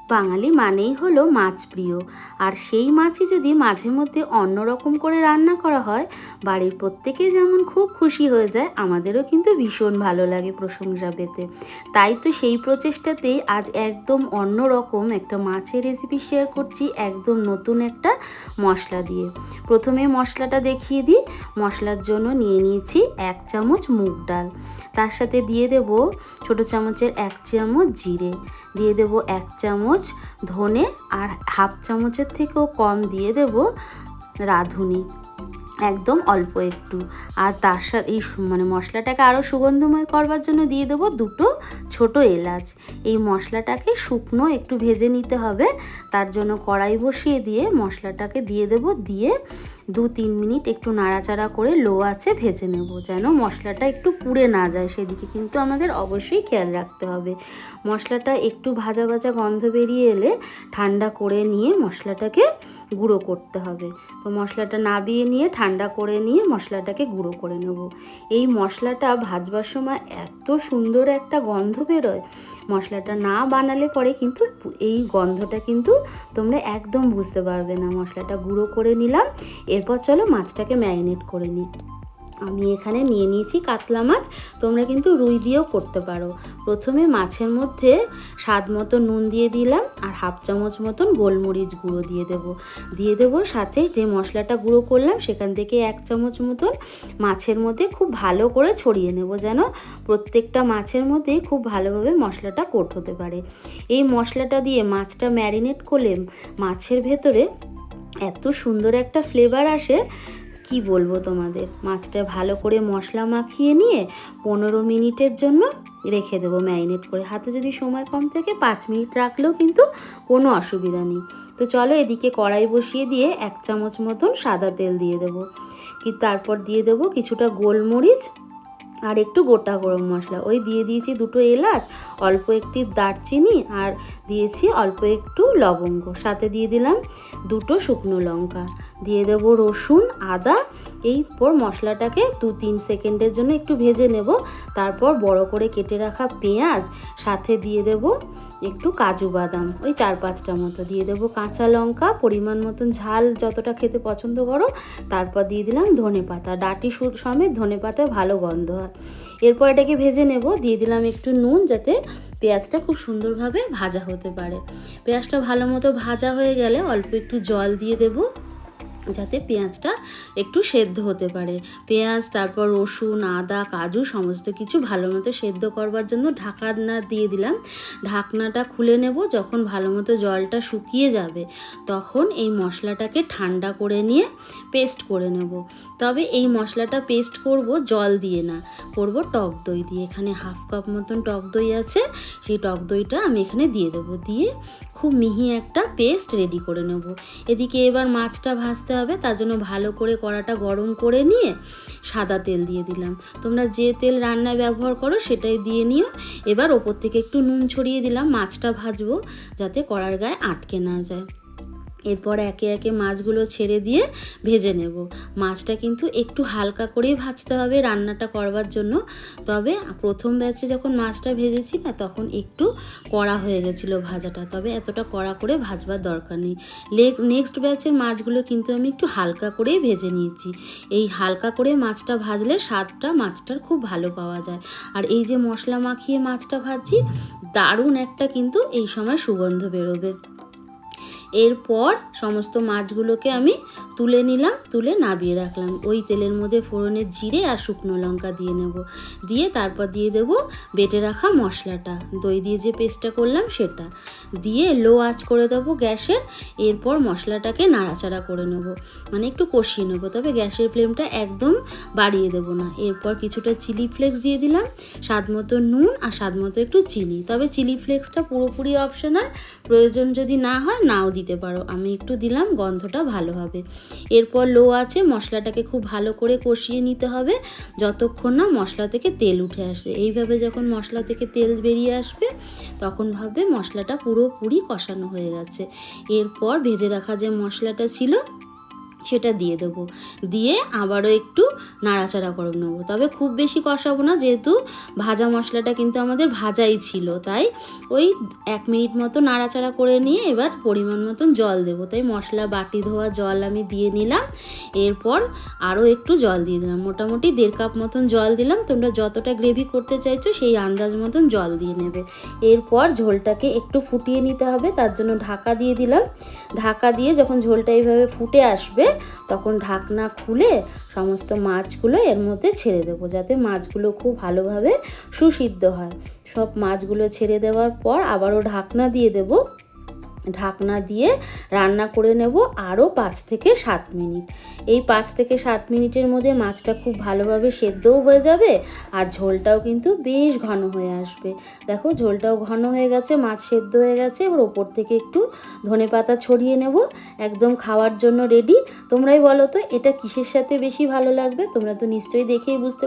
বাঙালি মানেই হলো মাছ প্রিয়, আর সেই মাছই যদি মাঝে মধ্যে অন্যরকম করে রান্না করা হয় বাড়ির প্রত্যেকেই যেমন খুব খুশি হয়ে যায়, আমাদেরও কিন্তু ভীষণ ভালো লাগে প্রশংসা পেতে। তাই তো সেই প্রচেষ্টাতেই আজ একদম অন্যরকম একটা মাছের রেসিপি শেয়ার করছি, একদম নতুন একটা মশলা দিয়ে। প্রথমে মশলাটা দেখিয়ে দিই। মশলার জন্য নিয়ে নিয়েছি 1 চামচ মুগ ডাল, তার সাথে দিয়ে দেব ছোটো চামচের 1 চামচ জিরে, দিয়ে দেব 1 চামচ ধনে, আর হাফ চামচের থেকেও কম দিয়ে দেব রাঁধুনি, একদম অল্প একটু। আর তার সাথে এই মশলাটাকে আরও সুগন্ধময় করবার জন্য দিয়ে দেবো 2টো ছোটো এলাচ। এই মশলাটাকে শুকনো একটু ভেজে নিতে হবে, তার জন্য কড়াই বসিয়ে দিয়ে মশলাটাকে দিয়ে দেব, দিয়ে 2-3 মিনিট একটু নাড়াচাড়া করে লো আঁচে ভেজে নেব, যেন মশলাটা একটু পুড়ে না যায়, সেদিকে কিন্তু আমাদের অবশ্যই খেয়াল রাখতে হবে। মশলাটা একটু ভাজা ভাজা গন্ধ বেরিয়ে এলে ঠান্ডা করে নিয়ে মশলাটাকে গুঁড়ো করতে হবে। তো মশলাটা নাবিয়ে নিয়ে ঠান্ডা করে নিয়ে মশলাটাকে গুঁড়ো করে নেব। এই মশলাটা ভাজবার সময় এত সুন্দর একটা গন্ধ বেরোয়, মশলাটা না বানালে পরে কিন্তু এই গন্ধটা কিন্তু তোমরা একদম বুঝতে পারবে না। মশলাটা গুঁড়ো করে নিলাম, এরপর চলো মাছটাকে ম্যারিনেট করে নিই। আমি এখানে নিয়ে নিয়েছি কাতলা মাছ, তোমরা কিন্তু রুই দিয়েও করতে পারো। প্রথমে মাছের মধ্যে স্বাদ মতো নুন দিয়ে দিলাম, আর হাফ চামচ মতন গোলমরিচ গুঁড়ো দিয়ে দেবো সাথে যে মশলাটা গুঁড়ো করলাম সেখান থেকে 1 চামচ মতন মাছের মধ্যে খুব ভালো করে ছড়িয়ে নেব, যেন প্রত্যেকটা মাছের মধ্যে খুব ভালোভাবে মশলাটা কোট হতে পারে। এই মশলাটা দিয়ে মাছটা ম্যারিনেট করলে মাছের ভেতরে এত সুন্দর একটা ফ্লেভার আসে, কি বলবো তোমাদের। মাছটা ভালো করে মশলা মাখিয়ে নিয়ে 15 মিনিটের জন্য রেখে দেবো ম্যারিনেট করে। হাতে যদি সময় কম থাকে 5 মিনিট রাখলেও কিন্তু কোনো অসুবিধা নেই। তো চলো এদিকে কড়াই বসিয়ে দিয়ে 1 চামচ মতন সাদা তেল দিয়ে দেবো, তারপর দিয়ে দেবো কিছুটা গোলমরিচ আর একটু গোটা গরম মশলা, ওই দিয়ে দিয়েছি 2টো এলাচ, অল্প একটি দারচিনি, আর দিয়েছি অল্প একটু লবঙ্গ, সাথে দিয়ে দিলাম 2টো শুকনো লঙ্কা, দিয়ে দেব রসুন আদা। এরপর মশলাটাকে 2-3 সেকেন্ডের জন্য একটু ভেজে নেব। তারপর বড় করে কেটে রাখা পেঁয়াজ, সাথে দিয়ে দেব একটু কাজু বাদাম, ওই 4-5টা মতো, দিয়ে দেবো কাঁচা লঙ্কা, পরিমাণ মতন ঝাল যতটা খেতে পছন্দ করো। তারপর দিয়ে দিলাম ধনে পাতা, ডাঁটি সমেত ধনে পাতায় ভালো গন্ধ হয়। এরপর এটাকে ভেজে নেব, দিয়ে দিলাম একটু নুন, যাতে পেঁয়াজটা খুব সুন্দরভাবে ভাজা হতে পারে। পেঁয়াজটা ভালো মতো ভাজা হয়ে গেলে অল্প একটু জল দিয়ে দেবো, যাতে পেঁয়াজটা একটু সেদ্ধ হতে পারে। পেঁয়াজ, তারপর রসুন আদা কাজু সমস্ত কিছু ভালো মতো সেদ্ধ করবার জন্য ঢাকনা দিয়ে দিলাম। ঢাকনাটা খুলে নেব, যখন ভালো মতো জলটা শুকিয়ে যাবে তখন এই মশলাটাকে ঠান্ডা করে নিয়ে পেস্ট করে নেব। তবে এই মশলাটা পেস্ট করব জল দিয়ে না, করব টক দই দিয়ে। এখানে হাফ কাপ মতন টক দই আছে, সেই টক দইটা আমি এখানে দিয়ে দেবো, দিয়ে খুব মিহি একটা পেস্ট রেডি করে নেব। এদিকে এবার মাছটা ভাজতে হবে, তার জন্য ভালো করে কড়াটা গরম করে নিয়ে সাদা তেল দিয়ে দিলাম। তোমরা যে তেল রান্নায় ব্যবহার করো সেটাই দিয়ে নিও। এবার ওপর থেকে একটু নুন ছড়িয়ে দিলাম, মাছটা ভাজবো যাতে কড়ার গায়ে আটকে না যায়। এরপর একে একে মাছগুলো ছেড়ে দিয়ে ভেজে নেব। মাছটা কিন্তু একটু হালকা করেই ভাজতে হবে রান্নাটা করবার জন্য। তবে প্রথম ব্যাচে যখন মাছটা ভেজেছি না, তখন একটু কড়া হয়ে গেছিলো ভাজাটা, তবে এতটা কড়া করে ভাজবার দরকার নেই। নেক্সট ব্যাচের মাছগুলো কিন্তু আমি একটু হালকা করেই ভেজে নিয়েছি। এই হালকা করে মাছটা ভাজলে স্বাদটা মাছটার খুব ভালো পাওয়া যায়। আর এই যে মশলা মাখিয়ে মাছটা ভাজছি, দারুণ একটা কিন্তু এই সময় সুগন্ধ বেরোবে। এরপর সমস্ত মাছগুলোকে আমি তুলে নিলাম, তুলে নাবিয়ে রাখলাম। ওই তেলের মধ্যে ফোড়নের জিরে আর শুকনো লঙ্কা দিয়ে নেব, দিয়ে তারপর দিয়ে দেব বেটে রাখা মশলাটা, দই দিয়ে যে পেস্টটা করলাম সেটা দিয়ে লো আঁচ করে দেবো গ্যাসের। এরপর মশলাটাকে নাড়াচাড়া করে নেব, মানে একটু কষিয়ে নেব, তবে গ্যাসের ফ্লেমটা একদম বাড়িয়ে দেবো না। এরপর কিছুটা চিলি ফ্লেক্স দিয়ে দিলাম, স্বাদ মতো নুন আর স্বাদ মতো একটু চিনি, তবে চিলি ফ্লেক্সটা পুরোপুরি অপশনাল, প্রয়োজন যদি না হয় নাও দিতে পারো, আমি একটু দিলাম, গন্ধটা ভালো হবে। এরপর লো আছে মশলাটাকে খুব ভালো করে কষিয়ে নিতে হবে যতক্ষণ না মশলা থেকে তেল উঠে আসে। এইভাবে যখন মশলা থেকে তেল বেরিয়ে আসবে তখন ভাববে মশলাটা পুরোপুরি কষানো হয়ে গেছে। এরপর ভেজে রাখা যে মশলাটা ছিল সেটা দিয়ে দেবো, দিয়ে আবারও একটু নাড়াচাড়া করে নেবো। তবে খুব বেশি কষাবো না, যেহেতু ভাজা মশলাটা কিন্তু আমাদের ভাজাই ছিল, তাই ওই 1 মিনিট মতো নাড়াচাড়া করে নিয়ে এবার পরিমাণ মতন জল দেবো। তাই মশলা বাটি ধোয়া জল আমি দিয়ে নিলাম, এরপর আরও একটু জল দিয়ে দিলাম, মোটামুটি 1.5 কাপ মতন জল দিলাম। তোমরা যতটা গ্রেভি করতে চাইছো সেই আন্দাজ মতন জল দিয়ে নেবে। এরপর ঝোলটাকে একটু ফুটিয়ে নিতে হবে, তার জন্য ঢাকা দিয়ে দিলাম। ঢাকা দিয়ে যখন ঝোলটা এইভাবে ফুটে আসবে তখন ঢাকনা খুলে সমস্ত মাছগুলো এর মধ্যে ছেড়ে দেবো, যাতে মাছগুলো খুব ভালোভাবে সুসিদ্ধ হয়। সব মাছগুলো ছেড়ে দেওয়ার পর আবারও ঢাকনা দিয়ে দেব। ঢাকনা দিয়ে রান্না করে নেব আরও 5 থেকে 7 মিনিট। এই 5 থেকে 7 মিনিটের মধ্যে মাছটা খুব ভালোভাবে সেদ্ধও হয়ে যাবে আর ঝোলটাও কিন্তু বেশ ঘন হয়ে আসবে। দেখো ঝোলটাও ঘন হয়ে গেছে, মাছ সেদ্ধ হয়ে গেছে। এবার ওপর থেকে একটু ধনেপাতা ছড়িয়ে নেব, একদম খাওয়ার জন্য রেডি। তোমরাই বলো তো এটা কিসের সাথে বেশি ভালো লাগবে? তোমরা তো নিশ্চয়ই দেখেই বুঝতে